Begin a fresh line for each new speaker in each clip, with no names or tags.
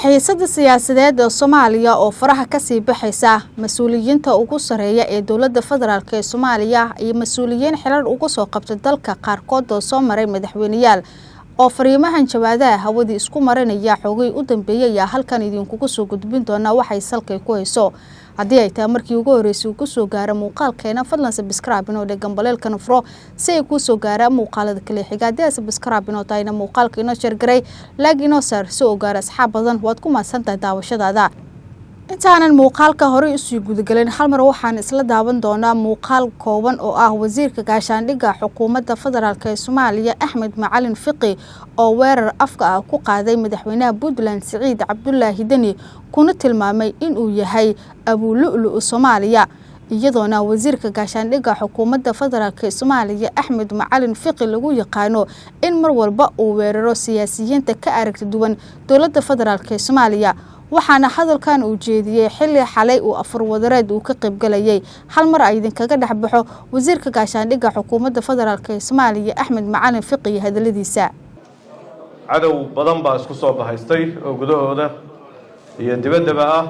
xiisada siyaasadeed ee Soomaaliya oo faraha ka sii baxaysa mas'uuliyiinta ugu sareeya ee dawladda federaalka ee Soomaaliya iyo mas'uuliyiin xilal ugu soo qabtay dalka qaarkood oo soo maray madaxweynayaal oo fariimahan jawaadaha hawadii isku marinaya xogay u dambeeyay halkan idinku soo gudbin doona waxay salkay ku hayso haddii ay tahay markii ugu horeysay uu ku soo gaaray muuqaalkeena fadlan subscribe inoo dhegan baleelkan furo si ay ku soo gaaraan muuqaalada kale xigaadada subscribe inoo taayna muuqaalka inoo share garay like inoo saar si oo gaar asxaab badan waad ku maasantahay daawashadaada intaanan muuqaalka hore isu gudgalin hal mar waxaan isla daawan doonaa muuqaal kooban oo ah wasiirka gaashaandhigga xukuumadda federaalka ee Soomaaliya Axmed Macalin Fiqi oo weerar afka ah ku qaaday madaxweynaha Puntland Siciid Cabdullaahi Dani kuna tilmaamay in uu yahay Abu Lu'lu' Soomaaliya iyadoona wasiirka gaashaandhigga xukuumadda federaalka ee Soomaaliya Axmed Macalin Fiqi lagu yaqaano in mar walba uu weeraro siyaasiyiinta ka aragti duwan dawladda federaalka ee Soomaaliya waxaana hadalkan uu jeediyay xilli xalay uu afar wadareed uu ka qayb galayay hal mar ay idin kaga dhaxbaxo wasiirka gaashaandhigga xukuumadda federaalka ee Soomaaliya Axmed Macalin Fiqi hadaladiisa
cadow badan baa isku soo bahaystay oo gudahooda iyo dibaddaba ah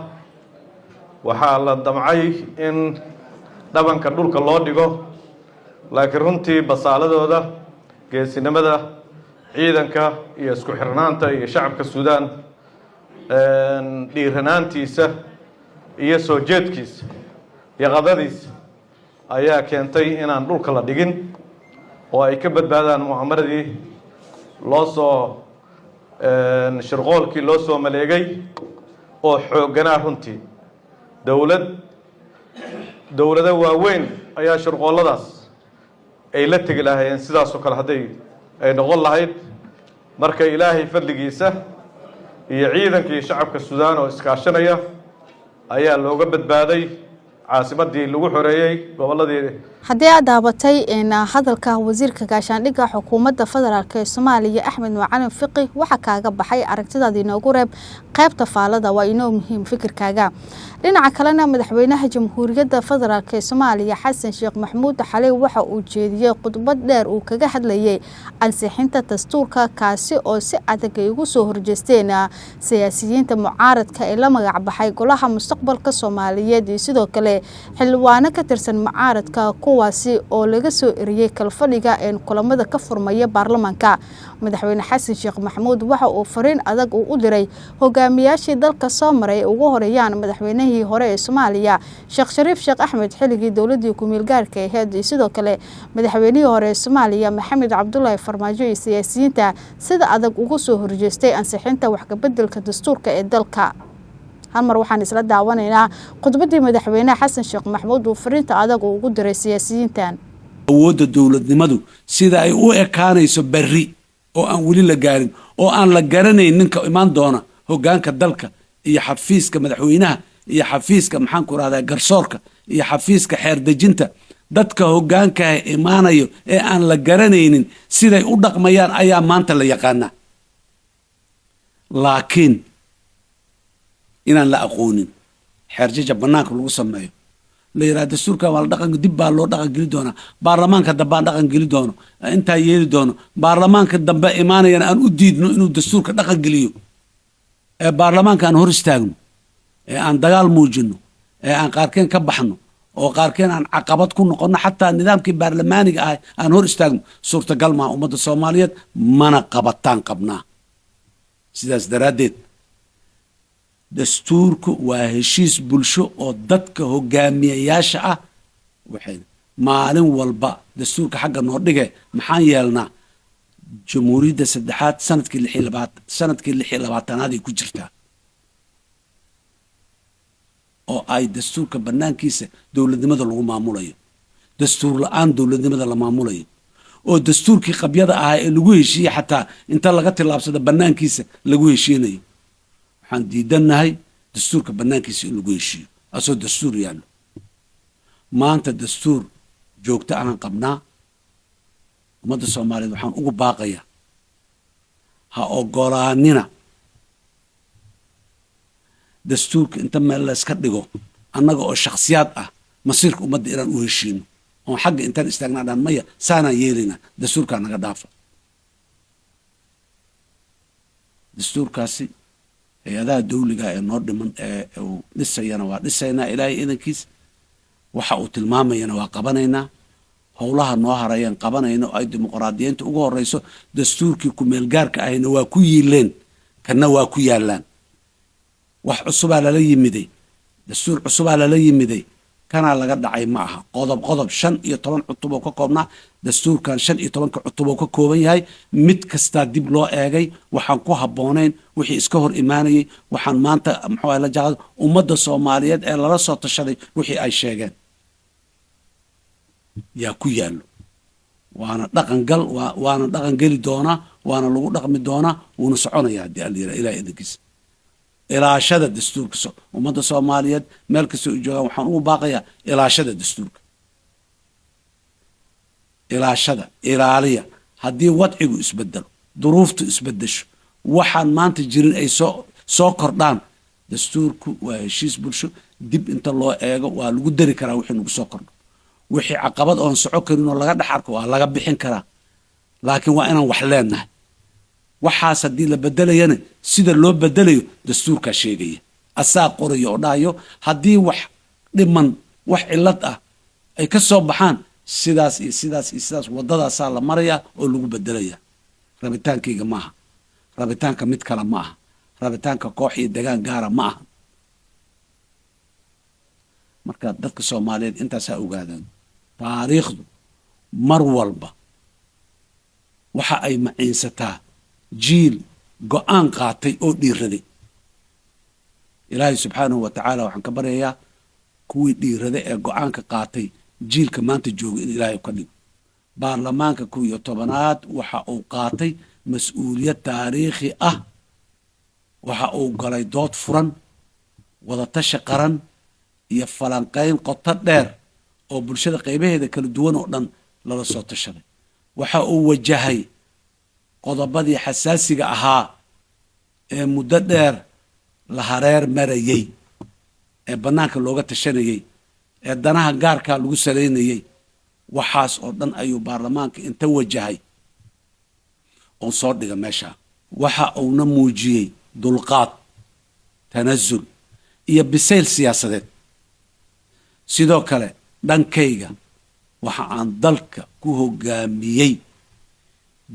waxaa la damcay in dhabanka dhulka loo dhigo laakiin runtii basaaladooda geesinimada ciidanka iyo isku xirnaanta iyo shacabka Suudaan dhiiranaantiisa iyo soo jeedkiisa iyo qadadiisa ayaa keentay inaan dhulka la dhigin oo ay ka badbaadaan mu'amaradii loo soo shirqoolkii loo soo maleegay oo xoogganaa runtii dowlado waaweyn ayaa shirqoolladaas ay la tegi lahaayeen sidaas oo kale hadday ay noqon lahayd marka ilaahay fadligiisa iyo ciidankii shacabka Suudaan oo iskaashanaya ayaa looga badbaaday caasimadii lagu xoreeyay goboladii
haddii aad daabatay hadalka wasiirka gaashaandhigga xukuumadda federaalka ee Soomaaliya Axmed Macalin Fiqi waxa kaaga baxay aragtidaada inoogu reeb qaybta faalada waa inoo muhiim fikirkaaga dhinaca kalena madaxweynaha jamhuuriyadda federaalka ee Soomaaliya Xasan Sheekh Maxamuud xalay waxa uu jeediyay khudbad dheer uu kaga hadlayay ansixinta dastuurka kaasi oo si adag ay ugu soo horjeesteen siyaasiyiinta mucaaradka ee la magac baxay golaha mustaqbalka Soomaaliyeed iyo sidoo kale xilwaano ka tirsan mucaaradka kuwaasi oo laga soo eriyay kalfadhiga ee kulamada ka furmaya baarlamaanka madaxweyne Xasan Sheekh Maxamuud waxa uu fariin adag u diray hogaamiyaashii dalka soo maray ugu horeeyaan madaxweynihii hore ee Soomaaliya Sheekh Shariif Sheekh Axmed xilligii dawladii ku meel gaarka ahayd sidoo kale madaxweynihii hore ee Soomaaliya Maxamed Cabdullaahi Farmaajo iyo siyaasiyiinta sida adag ugu soo horjeestay ansixinta wax ka beddelka dastuurka ee dalka hal mar waxaan isla daawanaynaa khudbadii madaxweynaha Xasan Sheekh Maxamuud oo fariinta adag ugu diray siyaasiyiintan
awoodda dawladnimadu sida ay u ekaanayso berri oo aan wali la gaarin oo aan la garanayn ninka imaan doona hoggaanka dalka iyo xafiiska madaxweynaha iyo xafiiska maxaan ku raahdaa garsoorka iyo xafiiska xeer dejinta dadka hoggaanka imaanayo ee aan la garanaynin siday u dhaqmayaan ayaa maanta la yaqaanaa laakiin inaan la aqoonin xeerjaja bannaanka lagu sameeyo la yiraahdo dastuurka waa la dhaqan dib baa loo dhaqan geli doonaa baarlamaanka dambe aan dhaqan geli doono intaa yeeli doono baarlamaanka dambe imaanayana aan u diidno inuu dastuurka dhaqan geliyo ee baarlamaanka aan hor istaagno ee aan dagaal muujino ee aan qaarkeen ka baxno oo qaarkeen aan caqabad ku noqono xataa nidaamkii baarlamaaniga ah aan hor istaagno suurtagal maaha ummadda Soomaaliyeed mana qabataan qabnaa sidaas daraaddeed dastuurku waa heshiis bulsho oo dadka hogaamiyayaasha ah waxay maalin walba dastuurka xagga noo dhige maxaan yeelnaa jamhuuriyadda saddexaad sanadkii 26aad ay ku jirtaa oo ay dastuurka bannaankiisa dawladnimada lagu maamulayo dastuur la'aan dawladnimada la maamulayo oo dastuurkii qabyada ahaa ee lagu heshiiyey xataa inta laga tilaabsado bannaankiisa lagu heshiinayo waxaan diidanahay dastuurka bannaankiisa in lagu heshiiyo asoo dastuur yaallo maanta dastuur joogto aan qabnaa ummadda Soomaaliyeed waxaan ugu baaqayaa ha ogolaanina dastuurka inta meel la iska dhigo annaga oo shakhsiyaad ah masiirka ummadda inaan u heshiino oo xagga intaan istaagnaa dhan maya saanaan yeelayna dastuurkaa naga dhaafa dastuurkaasi hay-adaha dawliga ee noo dhiman uu dhisayana waa dhisaynaa ilaahay idankiis waxa uu tilmaamayana waa qabanaynaa howlaha noo harayaan qabanayno ay dimuqraadiyiinta ugu horeyso dastuurkii ku-meelgaarka ahayna waa ku yiileen kana waa ku yaalaan wax cusubaa lala yimiday dastuur cusubaa lala yimiday kanaa laga dhacay ma aha qodob 15 cutub oo ka koobnaa dastuurkan 15 cutub oo ka kooban yahay mid kasta dib loo eegay waxaan ku habboonayn wixii iska hor imaanayay waxaan maanta muxuu la jaaqad ummadda Soomaaliyeed ee lala soo tashaday wixii ay sheegeen yaa ku yaalo waana dhaqan gali doona waana lagu dhaqmi doona wuuna soconayaa hadii alla ilaahay idinkiisa ilaashada dastuurka ummadda Soomaaliyeed meel kasta oo joogaan waxaan ugu baaqayaa ilaashada dastuurka ilaaliya haddii wadcigu isbedelo duruuftu isbedesho waxaan maanta jirin ay soo kordhaan dastuurku waa heshiis bulsho dib inta loo eego waa lagu dari karaa wixii nagu soo kordho wixii caqabad oon soco karin oo laga dhaxarko waa laga bixin karaa laakiin waa inaan wax leenahay waxaas haddii la bedelayana sida loo bedelayo dastuurkaa sheegaya asaa qoraya oo dhahayo haddii wax dhiman wax cilad ah ay ka soo baxaan sidaas iyo sidaas iyo sidaas waddadaasaa la maraya oo lagu bedelaya rabitaankayga maaha rabitaanka mid kale ma aha rabitaanka koox iyo degaan gaara ma aha marka dadka Soomaaliyeed intaasaa ogaadaan taariikhdu mar walba waxa ay maciinsataa jiil go'aan qaatay oo dhiiraday ilaahay subxaanahu wa tacaala waxaan ka baryayaa kuwii dhiiraday ee go'aanka qaatay jiilka maanta jooga in ilaahay ka dhigo baarlamaanka 11aad waxa uu qaatay mas'uuliyad taariikhi ah waxa uu galay dood furan wadatashi qaran iyo falanqayn qoto dheer oo bulshada qaybaheeda kala duwan oo dhan lala soo tashaday waxa uu wajahay qodobadii xasaasiga ahaa ee muddo dheer la hareer marayay ee bannaanka looga tashanayay ee danaha gaarkaa lagu saleynayay waxaas oo dhan ayuu baarlamaanka inta wajahay oo soo dhiga meesha waxa uuna muujiyey dulqaad tanazul iyo bisayl siyaasadeed sidoo kale dhankayga waxa aan dalka ku hogaamiyey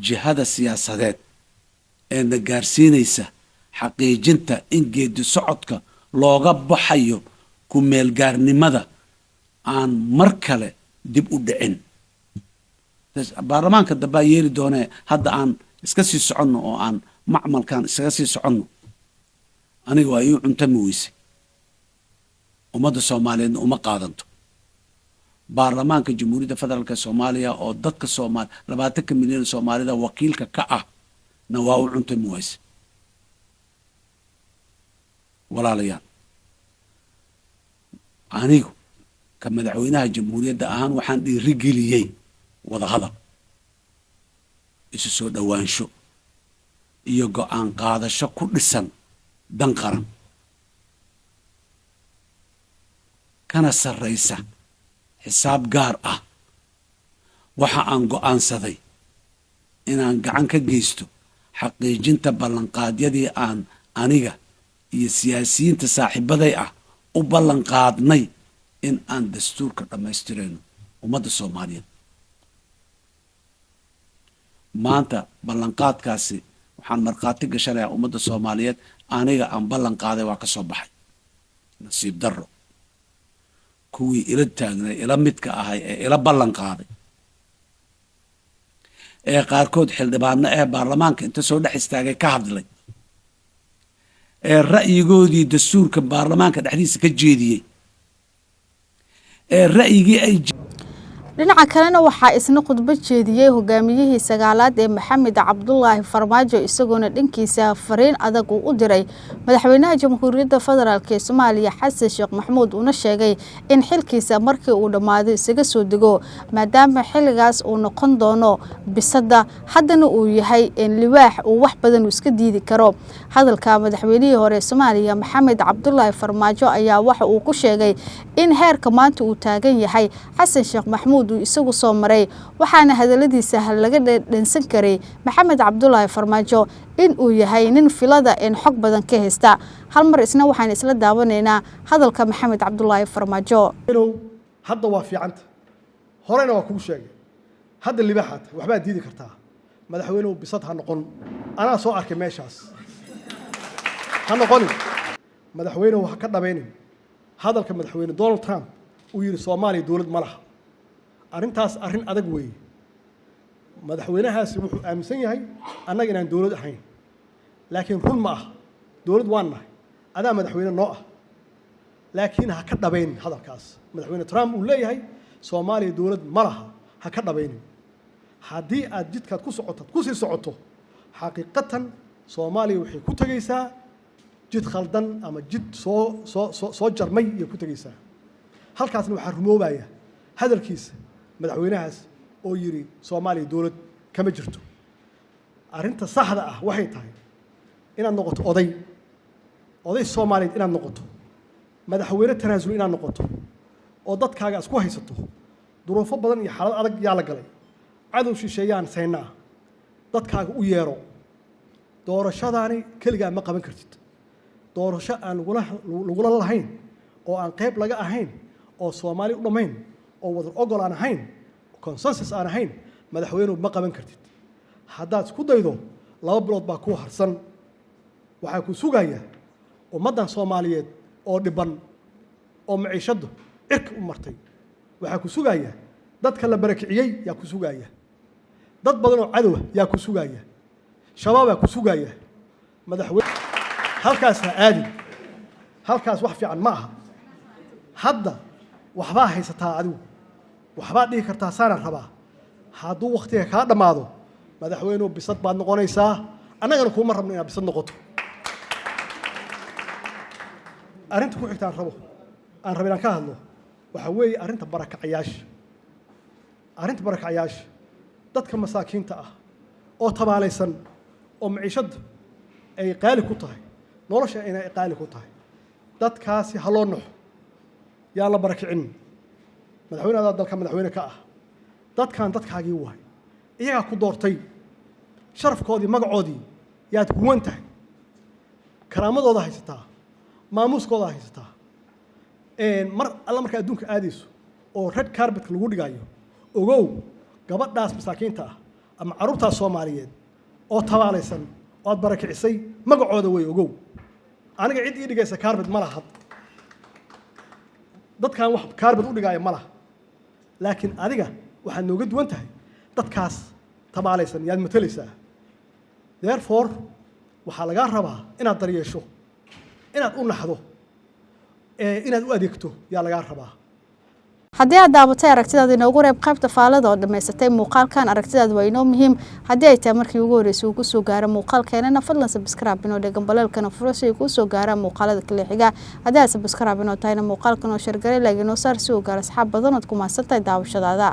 jihada siyaasadeed ee na gaarsiinaysa xaqiijinta in geedi socodka looga baxayo ku meelgaarnimada aan mar kale dib u dhicin baarlamaanka dambaa yeeli doonee hadda aan iska sii soconno oo aan macmalkan isaga sii soconno aniga waa ii cuntami weysay ummadda Soomaaliyeedna uma qaadanto baarlamaanka jamhuuriyadda federaalka Soomaaliya oo dadka Soomaali 20 milyan Soomaalida wakiilka ka ah na waa u cuntami weysay walaalayaal anigu ka madaxweynaha jamhuuriyadda ahaan waxaan dhiirigeliyey wada hadal isu soo dhawaansho iyo go'aan qaadasho ku dhisan dan qaran kana sarreysa xisaab gaar ah waxa aan go'aansaday inaan gacan ka geysto xaqiijinta ballanqaadyadii aan aniga iyo siyaasiyiinta saaxiibaday ah u ballanqaadnay in aan dastuurka dhammaystirayno ummadda Soomaaliyeed maanta ballanqaadkaasi waxaan markhaati gashanayaa ummadda Soomaaliyeed aniga aan ballanqaaday waa ka soo baxay nasiib darro kuwii ila taagnay ila midka ahay ee ila ballanqaaday ee qaarkood xildhibaano ee baarlamaanka inta soo dhex istaagay ka hadlay ee ra'yigoodii dastuurka baarlamaanka dhexdiisa ka jeediyey ee ra'yigii ay
dhinaca kalena waxaa isna khudbad jeediyey hogaamiyihii sagaalaad ee Maxamed Cabdullaahi Farmaajo isagoona dhankiisa fariin adag u diray madaxweynaha jamhuuriyadda federaalka ee Soomaaliya Xasan Sheekh Maxamuud una sheegay in xilkiisa markii uu dhamaado isaga soo dego maadaama xilligaas uu noqon doono bisada haddana uu yahay in liwaax uu wax badan iska diidi karo hadalka madaxweynihii hore Soomaaliya Maxamed Cabdullaahi Farmaajo ayaa waxa uu ku sheegay in heerka maanta uu taagan yahay Xasan Sheekh Maxamuud qaarkood uu isagu soo maray waxaana hadaladiisa laga dhansan karay Maxamed Cabdullaahi Farmaajo in uu yahay nin filada in xog badan ka haysta hal mar isna waxaan isla daawanaynaa hadalka Maxamed Cabdullaahi Farmaajo
hadda waa fiicanta horena waa kugu sheegay hadda libaxaad waxba diidi kartaa madaxweynuhu bisad ha noqon anaa soo arkay meeshaas ha noqon madaxweynuhu ha ka dhabaynin hadalka madaxweyne Donald Trump uu yiri Soomaaliya dawlad ma laha arintaas arin adag weey madaxweynahaasi wuxuu aaminsan yahay annaga inaan dawlad ahayn laakiin run ma ah dawlad waan nahay adaa madaxweyne noo ah laakiin ha ka dhabayn hadalkaas madaxweyne Trump uu leeyahay Soomaaliya dawlad ma laha ha ka dhabaynin haddii aad jidkaad ku socoto ku sii socoto xaqiiqatan Soomaaliya waxay ku tagaysaa jid khaldan ama jid soo jarmay iyo ku tagaysaa halkaasna waxa rumoobaya hadalkiisa madaxweynahaas oo yiri Soomaaliya dawlad kama jirto arinta saxda ah waxay tahay inaad noqoto oday Soomaaliyeed inaad noqoto madaxweyne tanaasul inaad noqoto oo dadkaaga isku haysato duruufo badan iyo xaalad adag yaa la galay cadow shisheeyaan saynaa dadkaaga u yeero doorashadaani kaliya ma qaban kartid doorasho aan lagula lahayn oo aan qayb laga ahayn oo Soomaali u dhamayn oo wada ogol aan ahayn consensus aan ahayn madaxweynuhu ma qaban kartid haddaad isku daydo 2 bilood baa ku harsan waxa ku sugaya ummadan Soomaaliyeed oo dhiban oo maciishadu cirka u martay waxa ku sugaya dadka la barakiciyay yaa ku sugaya dad badan oo cadow yaa ku sugaya shabaab yaa ku sugaya madaxweyne halkaas aadi halkaas wax fiican ma aha hadda waxba haysataa adigu waxba dhigi kartaa saaran rabaa hadduu waqtiga ka dhamaado madaxweynuhu bisad baad noqonaysaa annagana kuma rabno inaad bisad noqoto arinta ku xigtaan rabo aan rabinaan ka hadlo waxa weeye arinta barakacayaasha dadka masaakiinta ah oo tabaalaysan oo maciishada ay qaali ku tahay nolosha inay qaali ku tahay dadkaasi haloo noxo yaa la barakicin madaxweynaha dalka madaxweyne ka ah dadkan dadkaagii waay iyaga ku doortay sharafkoodii magacoodii yaad huwan tahay karaamadooda haysataa maamuuskooda haysataa mar alla marka adduunka aadayso oo red carpet lagu dhigayo ogow gabadhaas masaakiinta ah ama carruurtaas Soomaaliyeed oo tabaalaysan oo aad barakicisay magacooda way ogow aniga cid ii dhigaysa carpet ma laha dadkan wax carpet u dhigaya ma laha laakiin adiga waxaad nooga duwan tahay dadkaas tabaalaysan yaad matalaysaa therefore waxaa lagaa rabaa inaad daryeesho inaad u naxdo inaad u adeegto yaa lagaa rabaa
haddii aad daabatay aragtidaada inoogu reeb qaybta faalada oo dhamaysatay muuqaalkan aragtidaada waa inoo muhiim haddii ay tahay markii ugu horeysay uu ku soo gaaro muuqaalkeenana fadlan subscribe inoo dhegan baleelkana furo si ay kuu soo gaaraan muuqaalada kale xiga haddii aad subscribe inoo tahayna muuqaalkan oo share garay laakiin oo saar si uu gaaro asxaab badan ood ku mahadsantahay daawashadaada